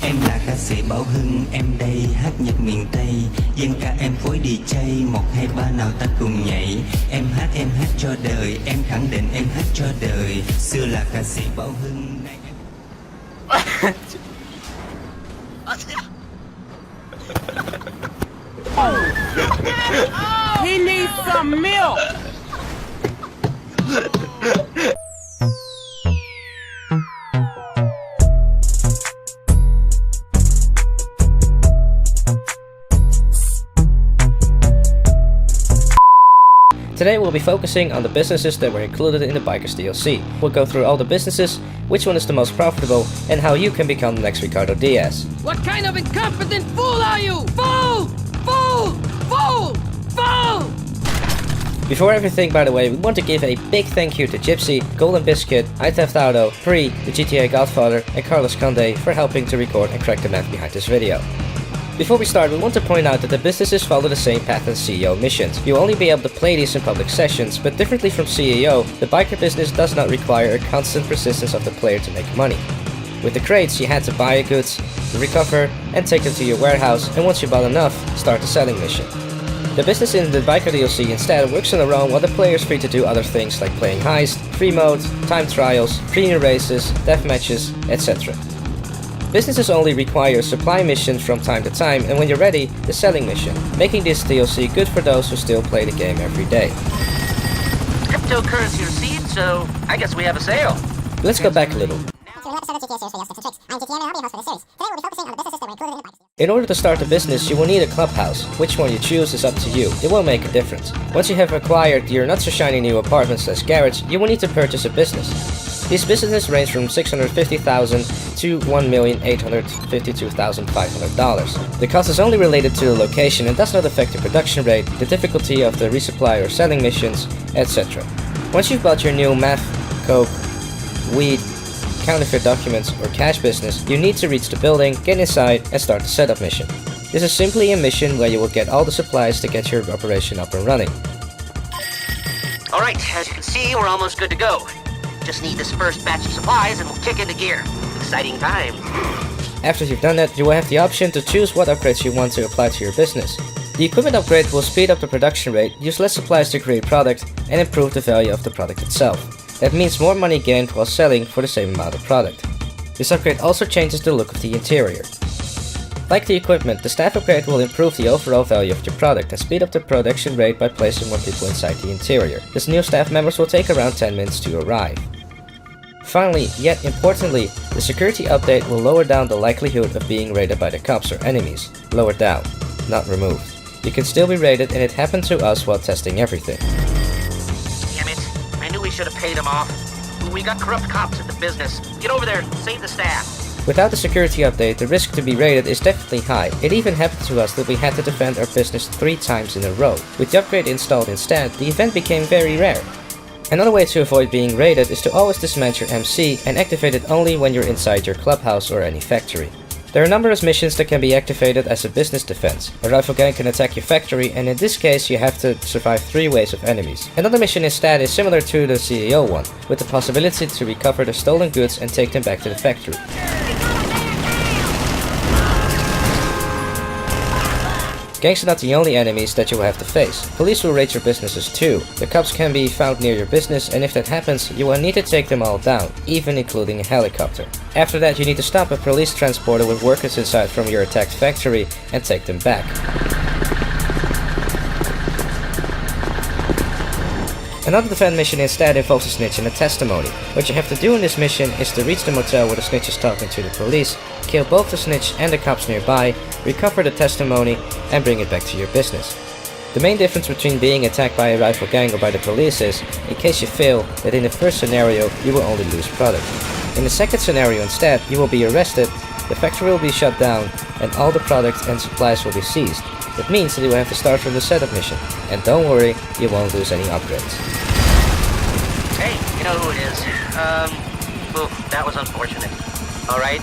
Em là ca sĩ Bảo Hưng, em đây hát nhạc miền Tây. Dân ca em phối DJ, 1, 2, 3 nào ta cùng nhảy. Em hát cho đời, em khẳng định em hát cho đời. Xưa là ca sĩ Bảo Hưng, nay em... He needs some milk. Today we'll be focusing on the businesses that were included in the Bikers DLC. We'll go through all the businesses, which one is the most profitable, and how you can become the next Ricardo Diaz. What kind of incompetent fool are you? Fool! Fool! Fool! Fool! Before everything, by the way, we want to give a big thank you to Gypsy, Golden Biscuit, iTheft Auto, Pre, the GTA Godfather, and Carlos Conde for helping to record and crack the math behind this video. Before we start, we want to point out that the businesses follow the same path as CEO missions. You'll only be able to play these in public sessions, but differently from CEO, the biker business does not require a constant persistence of the player to make money. With the crates, you had to buy goods, recover, and take them to your warehouse, and once you bought enough, start the selling mission. The business in the Biker DLC instead works on their own, while the player is free to do other things like playing heist, free mode, time trials, premium races, death matches, etc. Businesses only require supply missions from time to time, and when you're ready, the selling mission, making this DLC good for those who still play the game every day. Cryptocurrency received, so I guess we have a sale. Let's go back a little. In order to start a business, you will need a clubhouse. Which one you choose is up to you. It will make a difference. Once you have acquired your not so shiny new apartment / garage, you will need to purchase a business. These businesses range from $650,000 to $1,852,500. The cost is only related to the location and does not affect the production rate, the difficulty of the resupply or selling missions, etc. Once you've bought your new meth, coke, weed, counterfeit documents, or cash business, you need to reach the building, get inside, and start the setup mission. This is simply a mission where you will get all the supplies to get your operation up and running. Alright, as you can see, we're almost good to go. Just need this first batch of supplies and we'll kick into gear. Exciting time. After you've done that, you will have the option to choose what upgrades you want to apply to your business. The equipment upgrade will speed up the production rate, use less supplies to create product, and improve the value of the product itself. That means more money gained while selling for the same amount of product. This upgrade also changes the look of the interior. Like the equipment, the staff upgrade will improve the overall value of your product and speed up the production rate by placing more people inside the interior. These new staff members will take around 10 minutes to arrive. Finally, yet importantly, the security update will lower down the likelihood of being raided by the cops or enemies. Lower down, not removed. You can still be raided, and it happened to us while testing everything. Damn it. I knew we should have paid them off. We got corrupt cops at the business. Get over there and save the staff. Without the security update, the risk to be raided is definitely high. It even happened to us that we had to defend our business 3 times in a row. With the upgrade installed instead, the event became very rare. Another way to avoid being raided is to always dismantle your MC and activate it only when you're inside your clubhouse or any factory. There are numerous missions that can be activated as a business defense. A rifle gang can attack your factory, and in this case you have to survive 3 waves of enemies. Another mission instead is similar to the CEO one, with the possibility to recover the stolen goods and take them back to the factory. Gangs are not the only enemies that you will have to face. Police will raid your businesses too. The cops can be found near your business, and if that happens, you will need to take them all down, even including a helicopter. After that, you need to stop a police transporter with workers inside from your attacked factory and take them back. Another defend mission instead involves a snitch and a testimony. What you have to do in this mission is to reach the motel where the snitch is talking to the police, kill both the snitch and the cops nearby, recover the testimony, and bring it back to your business. The main difference between being attacked by a rifle gang or by the police is, in case you fail, that in the first scenario you will only lose product. In the second scenario instead, you will be arrested, the factory will be shut down, and all the products and supplies will be seized. That means that you will have to start from the setup mission, and don't worry, you won't lose any upgrades. Hey, you know who it is. Oof, that was unfortunate. Alright,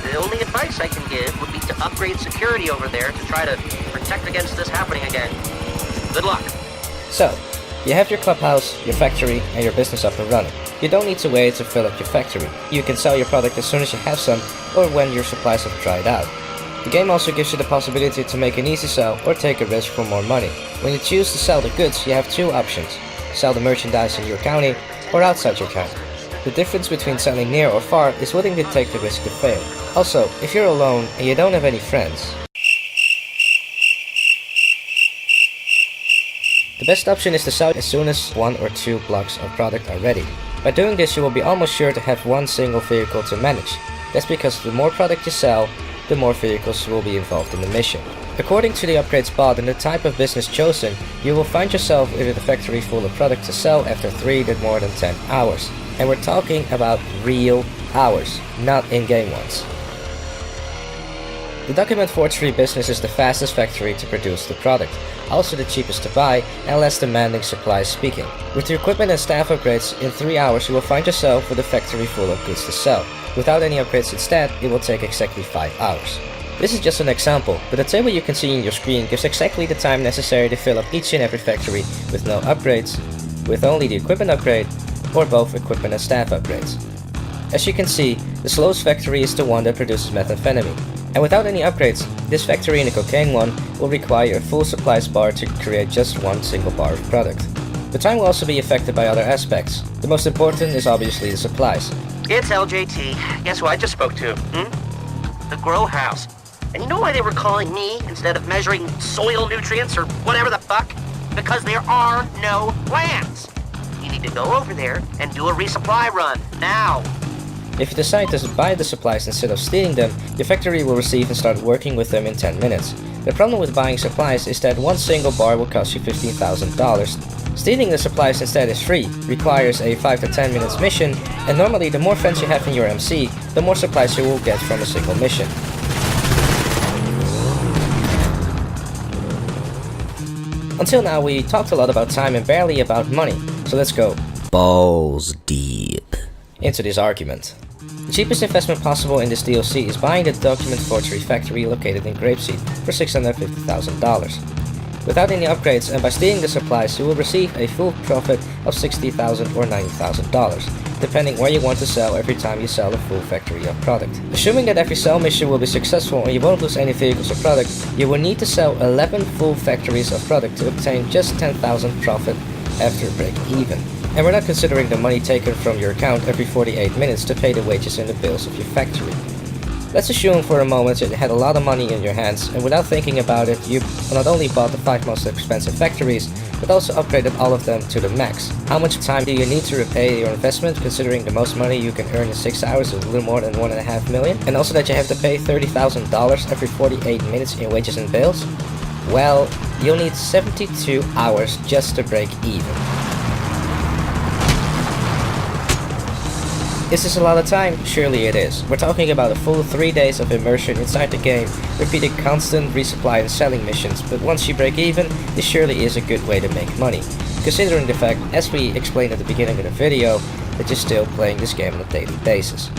the only advice I can give would be to upgrade security over there to try to protect against this happening again. Good luck. So, you have your clubhouse, your factory, and your business up and running. You don't need to wait to fill up your factory. You can sell your product as soon as you have some, or when your supplies have dried out. The game also gives you the possibility to make an easy sell or take a risk for more money. When you choose to sell the goods, you have two options: sell the merchandise in your county or outside your county. The difference between selling near or far is willing to take the risk to fail. Also, if you're alone and you don't have any friends, the best option is to sell as soon as 1 or 2 blocks of product are ready. By doing this, you will be almost sure to have one single vehicle to manage. That's because the more product you sell, the more vehicles will be involved in the mission. According to the upgrades bought and the type of business chosen, you will find yourself with a factory full of product to sell after 3 to more than 10 hours. And we're talking about real hours, not in-game ones. The Document Forgery business is the fastest factory to produce the product, also the cheapest to buy and less demanding supply speaking. With your equipment and staff upgrades, in 3 hours you will find yourself with a factory full of goods to sell. Without any upgrades instead, it will take exactly 5 hours. This is just an example, but the table you can see in your screen gives exactly the time necessary to fill up each and every factory with no upgrades, with only the equipment upgrade, or both equipment and staff upgrades. As you can see, the slowest factory is the one that produces methamphetamine. And without any upgrades, this factory and the cocaine one will require a full supplies bar to create just one single bar of product. The time will also be affected by other aspects. The most important is obviously the supplies. It's LJT. Guess who I just spoke to? The grow house. And you know why they were calling me instead of measuring soil nutrients or whatever the fuck? Because there are no plants. You need to go over there and do a resupply run, now. If you decide to buy the supplies instead of stealing them, your factory will receive and start working with them in 10 minutes. The problem with buying supplies is that one single bar will cost you $15,000. Stealing the supplies instead is free, requires a 5 to 10 minutes mission, and normally the more friends you have in your MC, the more supplies you will get from a single mission. Until now we talked a lot about time and barely about money, so let's go balls deep into this argument. The cheapest investment possible in this DLC is buying the Document Forgery factory located in Grapeseed for $650,000. Without any upgrades and by stealing the supplies, you will receive a full profit of $60,000 or $90,000, depending where you want to sell every time you sell a full factory of product. Assuming that every sell mission will be successful and you won't lose any vehicles or product, you will need to sell 11 full factories of product to obtain just $10,000 profit after break even. And we're not considering the money taken from your account every 48 minutes to pay the wages and the bills of your factory. Let's assume for a moment that you had a lot of money in your hands, and without thinking about it, you not only bought the 5 most expensive factories, but also upgraded all of them to the max. How much time do you need to repay your investment, considering the most money you can earn in 6 hours is a little more than $1.5 million? And also that you have to pay $30,000 every 48 minutes in wages and bills? Well, you'll need 72 hours just to break even. Is this a lot of time? Surely it is. We're talking about a full 3 days of immersion inside the game, repeating constant resupply and selling missions, but once you break even, this surely is a good way to make money, considering the fact, as we explained at the beginning of the video, that you're still playing this game on a daily basis.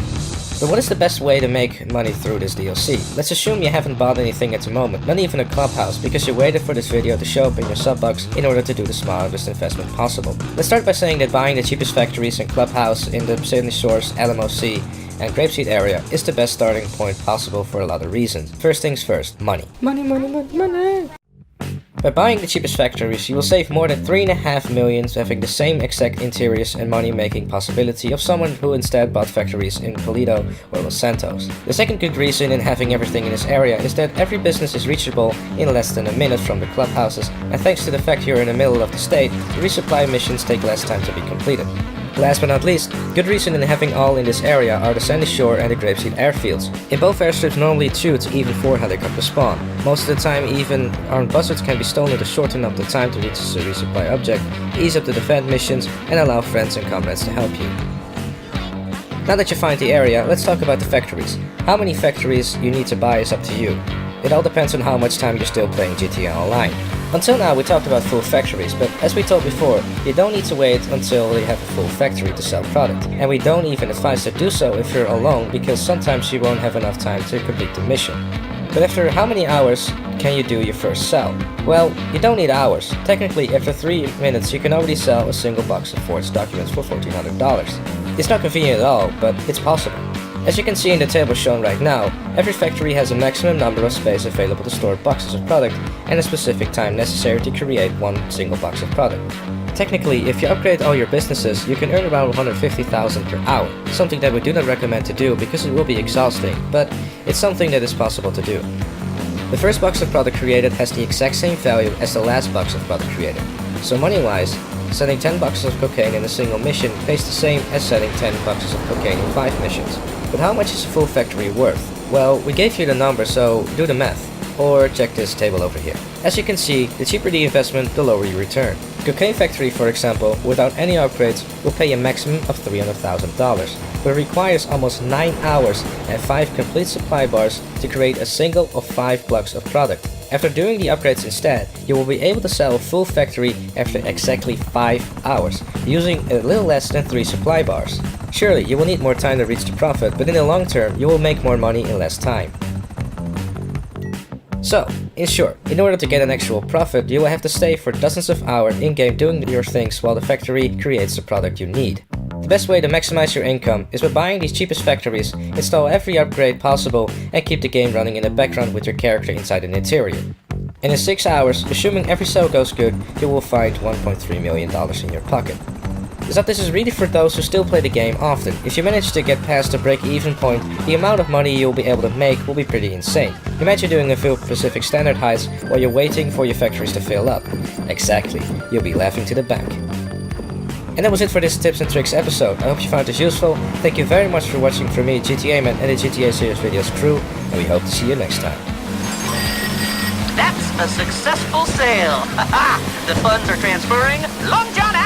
But what is the best way to make money through this DLC? Let's assume you haven't bought anything at the moment, not even a clubhouse, because you waited for this video to show up in your sub box in order to do the smartest investment possible. Let's start by saying that buying the cheapest factories and clubhouse in the Sydney Source, LMOC, and Grapeseed area is the best starting point possible for a lot of reasons. First things first, money. Money, money, money, money! By buying the cheapest factories, you will save more than $3.5 million having the same exact interiors and money-making possibility of someone who instead bought factories in Toledo or Los Santos. The second good reason in having everything in this area is that every business is reachable in less than a minute from the clubhouses, and thanks to the fact you're in the middle of the state, the resupply missions take less time to be completed. Last but not least, good reason in having all in this area are the Sandy Shore and the Grapeseed airfields. In both airstrips normally 2 to even 4 helicopters spawn. Most of the time even armed buzzards can be stolen to shorten up the time to reach the resupply object, ease up the defense missions, and allow friends and comrades to help you. Now that you find the area, let's talk about the factories. How many factories you need to buy is up to you. It all depends on how much time you're still playing GTA Online. Until now we talked about full factories, but as we told before, you don't need to wait until you have a full factory to sell product. And we don't even advise to do so if you're alone, because sometimes you won't have enough time to complete the mission. But after how many hours can you do your first sell? Well, you don't need hours. Technically, after 3 minutes you can already sell a single box of Ford's documents for $1,400. It's not convenient at all, but it's possible. As you can see in the table shown right now, every factory has a maximum number of space available to store boxes of product and a specific time necessary to create one single box of product. Technically, if you upgrade all your businesses, you can earn around $150,000 per hour, something that we do not recommend to do because it will be exhausting, but it's something that is possible to do. The first box of product created has the exact same value as the last box of product created, so money-wise, selling 10 boxes of cocaine in a single mission pays the same as selling 10 boxes of cocaine in 5 missions. But how much is a full factory worth? Well, we gave you the number, so do the math. Or check this table over here. As you can see, the cheaper the investment, the lower your return. A cocaine factory, for example, without any upgrades, will pay a maximum of $300,000, but it requires almost 9 hours and 5 complete supply bars to create a single of 5 blocks of product. After doing the upgrades instead, you will be able to sell a full factory after exactly 5 hours, using a little less than 3 supply bars. Surely, you will need more time to reach the profit, but in the long term, you will make more money in less time. So, in short, in order to get an actual profit, you will have to stay for dozens of hours in-game doing your things while the factory creates the product you need. The best way to maximize your income is by buying these cheapest factories, install every upgrade possible, and keep the game running in the background with your character inside an interior. And in 6 hours, assuming every sale goes good, you will find $1.3 million in your pocket. But this is really for those who still play the game often. If you manage to get past the break-even point, the amount of money you'll be able to make will be pretty insane. Imagine doing a few Pacific Standard heists while you're waiting for your factories to fill up. Exactly, you'll be laughing to the bank. And that was it for this tips and tricks episode. I hope you found this useful. Thank you very much for watching from me, GTA Man, and the GTA Series Videos crew, and we hope to see you next time. That's a successful sale. The funds are transferring. Long John out.